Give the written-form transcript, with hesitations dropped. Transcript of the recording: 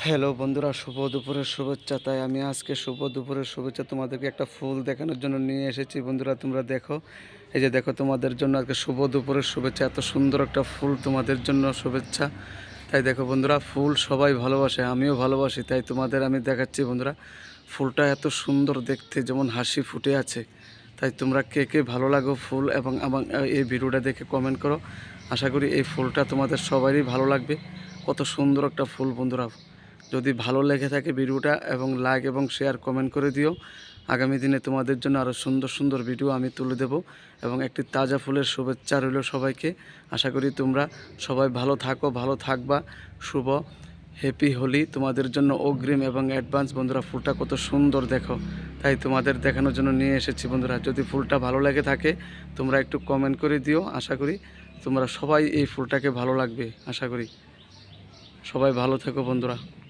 Hello বন্ধুরা, শুভ দুপুরের শুভেচ্ছা। তাই আমি আজকে শুভ দুপুরের শুভেচ্ছা তোমাদেরকে একটা ফুল দেখানোর জন্য নিয়ে এসেছি। বন্ধুরা তোমরা দেখো, এই যে দেখো, তোমাদের জন্য আজকে শুভ দুপুরের শুভেচ্ছা। এত সুন্দর একটা ফুল তোমাদের জন্য শুভেচ্ছা। তাই দেখো বন্ধুরা, ফুল সবাই ভালোবাসে, আমিও ভালোবাসি। তাই তোমাদের আমি দেখাচ্ছি বন্ধুরা, ফুলটা এত সুন্দর দেখতে, যেমন হাসি ফুটে আছে। তাই তোমরা কে কে ভালো লাগো ফুল, এবং আমার এই ভিডিওটা দেখে কমেন্ট করো। আশা করি এই ফুলটা তোমাদের সবারই ভালো লাগবে। কত সুন্দর একটা ফুল বন্ধুরা। যদি ভালো লেগে থাকে ভিডিওটা, এবং লাইক এবং শেয়ার কমেন্ট করে দিও। আগামী দিনে তোমাদের জন্য আরও সুন্দর সুন্দর ভিডিও আমি তুলে দেব, এবং একটি তাজা ফুলের শুভেচ্ছা রইল সবাইকে। আশা করি তোমরা সবাই ভালো থাকো, ভালো থাকবা। শুভ হ্যাপি হোলি তোমাদের জন্য অগ্রিম এবং অ্যাডভান্স। বন্ধুরা ফুলটা কত সুন্দর দেখো, তাই তোমাদের দেখানোর জন্য নিয়ে এসেছি বন্ধুরা। যদি ফুলটা ভালো লেগে থাকে তোমরা একটু কমেন্ট করে দিও। আশা করি তোমরা সবাই এই ফুলটাকে ভালো লাগবে। আশা করি সবাই ভালো থেকো বন্ধুরা।